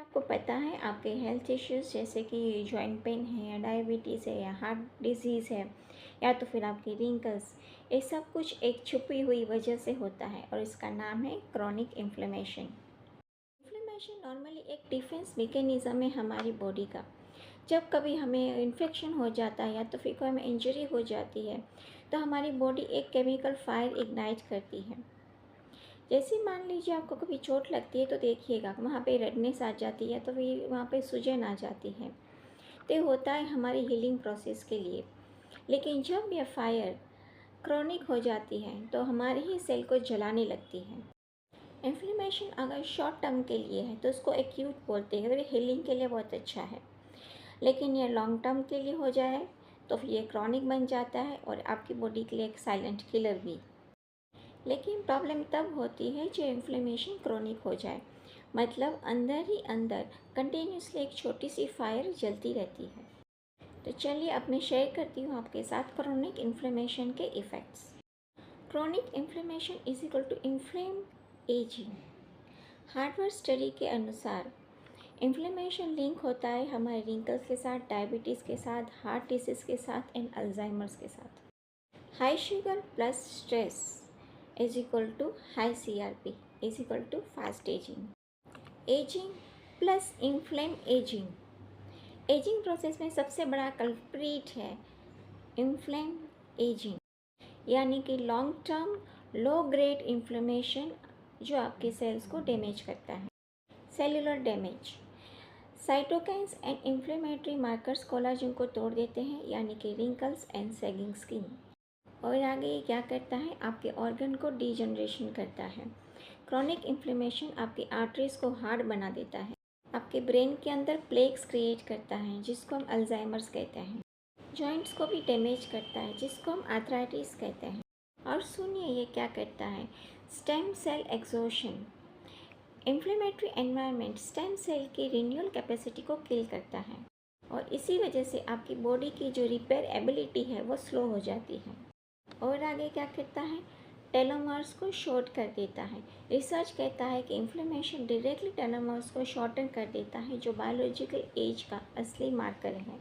आपको पता है आपके हेल्थ इश्यूज़ जैसे कि जॉइंट पेन है या डायबिटीज़ है या हार्ट डिजीज़ है या तो फिर आपकी रिंकल्स, ये सब कुछ एक छुपी हुई वजह से होता है और इसका नाम है क्रॉनिक इन्फ्लेमेशन। इन्फ्लेमेशन नॉर्मली एक डिफेंस मैकेनिज़्म है हमारी बॉडी का। जब कभी हमें इन्फेक्शन हो जाता है या तो फिर कोई हमें इंजरी हो जाती है तो हमारी बॉडी एक केमिकल फायर इग्नाइट करती है। जैसे मान लीजिए आपको कभी चोट लगती है तो देखिएगा वहाँ पे रेडनेस आ जाती है तो फिर वहाँ पे सूजन आ जाती है। तो ये होता है हमारी हीलिंग प्रोसेस के लिए। लेकिन जब यह फायर क्रॉनिक हो जाती है तो हमारे ही सेल को जलाने लगती है। इन्फ्लेमेशन अगर शॉर्ट टर्म के लिए है तो उसको एक्यूट बोलते हैं और ये हीलिंग के लिए बहुत अच्छा है। लेकिन ये लॉन्ग टर्म के लिए हो जाए तो फिर ये क्रॉनिक बन जाता है और आपकी बॉडी के लिए एक साइलेंट किलर भी। लेकिन प्रॉब्लम तब होती है जब इन्फ्लेमेशन क्रॉनिक हो जाए, मतलब अंदर ही अंदर कंटिन्यूसली एक छोटी सी फायर जलती रहती है। तो चलिए अब मैं शेयर करती हूँ आपके साथ क्रॉनिक इन्फ्लेमेशन के effects. Chronic inflammation is equal to inflame aging. Harvard study के अनुसार इन्फ्लेमेशन लिंक होता है हमारे रिंकल्स के साथ, डायबिटीज़ के साथ, हार्ट डिसीज़ के साथ एंड अल्जाइमर्स के साथ। High sugar plus stress is equal to high CRP is equal to fast aging. Ageing plus inflame ageing. Ageing process में सबसे बड़ा कल्प्रीट है इन्फ्लेम एजिंग, यानी कि long term low grade inflammation जो आपके सेल्स को डैमेज करता है। Cellular damage, cytokines and inflammatory markers collagen को तोड़ देते हैं, यानी कि रिंकल्स एंड सैगिंग स्किन। और आगे ये क्या करता है, आपके ऑर्गन को डीजनरेशन करता है। क्रॉनिक इन्फ्लेमेशन आपकी आर्टरीज को हार्ड बना देता है, आपके ब्रेन के अंदर प्लेक्स क्रिएट करता है जिसको हम अल्जाइमर्स कहते हैं। जॉइंट्स को भी डैमेज करता है जिसको हम आर्थराइटिस कहते हैं। और सुनिए ये क्या करता है, stem cell exhaustion. Inflammatory environment stem cell की रिन्यूअल कैपेसिटी को किल करता है और इसी वजह से आपकी बॉडी की जो रिपेयर एबिलिटी है वो स्लो हो जाती है। और आगे क्या करता है, टेलोमर्स को शॉर्ट कर देता है। रिसर्च कहता है कि इन्फ्लेमेशन डायरेक्टली टेलोमर्स को शॉर्टन कर देता है जो बायोलॉजिकल एज का असली मार्कर है।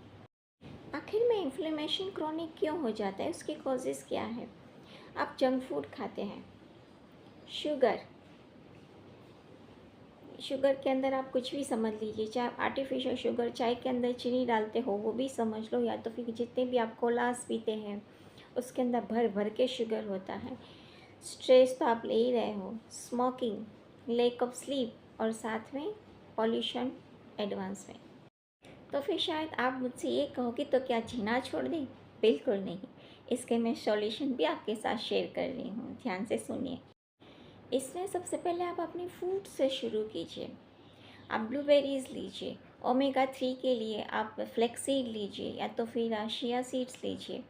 आखिर में इन्फ्लेमेशन क्रॉनिक क्यों हो जाता है, उसके कॉजेज़ क्या है। आप जंक फूड खाते हैं, शुगर के अंदर आप कुछ भी समझ लीजिए, चाहे आप आर्टिफिशियल शुगर चाय के अंदर चीनी डालते हो वो भी समझ लो, या तो फिर जितने भी आप कोलास पीते हैं उसके अंदर भर भर के शुगर होता है। स्ट्रेस तो आप ले ही रहे हो, स्मोकिंग, लैक ऑफ स्लीप और साथ में पॉल्यूशन एडवांस में। तो फिर शायद आप मुझसे ये कहो कि तो क्या जीना छोड़ दें। बिल्कुल नहीं, इसके मैं सॉल्यूशन भी आपके साथ शेयर कर रही हूँ, ध्यान से सुनिए। इसमें सबसे पहले आप अपनी फूड से शुरू कीजिए। आप ब्लूबेरीज़ लीजिए, ओमेगा 3 के लिए आप फ्लेक्सीड लीजिए या तो फिर चिया सीड्स लीजिए।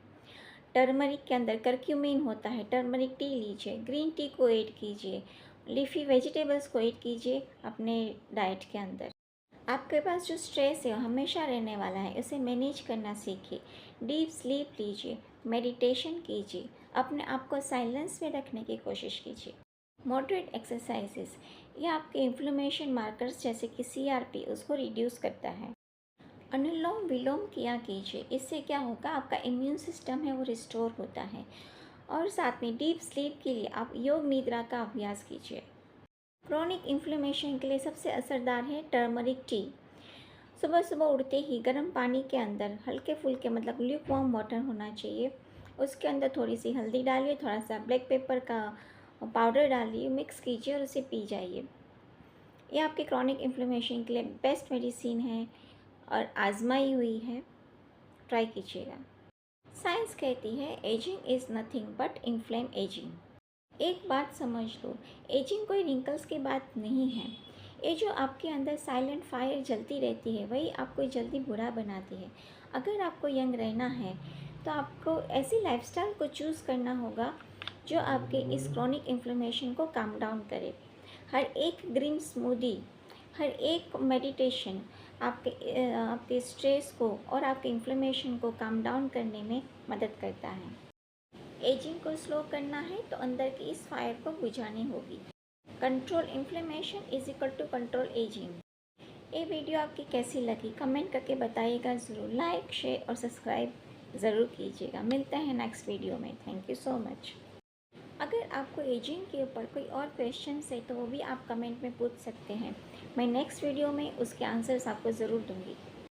टर्मरिक के अंदर करक्यूमिन होता है, टर्मरिक टी लीजिए, ग्रीन टी को ऐड कीजिए, लीफी वेजिटेबल्स को ऐड कीजिए अपने डाइट के अंदर। आपके पास जो स्ट्रेस है हमेशा रहने वाला है, उसे मैनेज करना सीखिए। डीप स्लीप लीजिए, मेडिटेशन कीजिए, अपने आप को साइलेंस में रखने की कोशिश कीजिए। मॉडरेट एक्सरसाइजेस, ये आपके इन्फ्लेमेशन मार्कर्स जैसे कि CRP उसको रिड्यूस करता है। अनुलोम विलोम किया कीजिए, इससे क्या होगा, आपका इम्यून सिस्टम है वो रिस्टोर होता है। और साथ में डीप स्लीप के लिए आप योग निद्रा का अभ्यास कीजिए। क्रॉनिक इन्फ्लेमेशन के लिए सबसे असरदार है टर्मरिक टी। सुबह सुबह उठते ही गर्म पानी के अंदर हल्के फुल्के मतलब ल्यूक वार्म वाटर होना चाहिए, उसके अंदर थोड़ी सी हल्दी डालिए, थोड़ा सा ब्लैक पेपर का पाउडर डालिए, मिक्स कीजिए और उसे पी जाइए। ये आपके क्रॉनिक इन्फ्लेमेशन के लिए बेस्ट मेडिसिन है और आजमाई हुई है, ट्राई कीजिएगा। साइंस कहती है ageing is nothing but inflame ageing. एक बात समझ लो, एजिंग कोई रिंकल्स की बात नहीं है। ये जो आपके अंदर साइलेंट फायर जलती रहती है वही आपको जल्दी बूढ़ा बनाती है। अगर आपको यंग रहना है तो आपको ऐसी लाइफस्टाइल को चूज़ करना होगा जो आपके इस क्रॉनिक इन्फ्लेमेशन को काम डाउन करे। हर एक ग्रीन स्मूदी, हर एक मेडिटेशन आपके स्ट्रेस को और आपके इन्फ्लेमेशन को काम डाउन करने में मदद करता है। एजिंग को स्लो करना है तो अंदर की इस फायर को बुझानी होगी। Control inflammation is equal to control aging. ये वीडियो आपकी कैसी लगी कमेंट करके बताइएगा ज़रूर। लाइक शेयर और सब्सक्राइब ज़रूर कीजिएगा। मिलते हैं नेक्स्ट वीडियो में। Thank you so much. अगर आपको एजिंग के ऊपर कोई और क्वेश्चंस है तो वो भी आप कमेंट में पूछ सकते हैं। मैं नेक्स्ट वीडियो में उसके आंसर्स आपको ज़रूर दूँगी।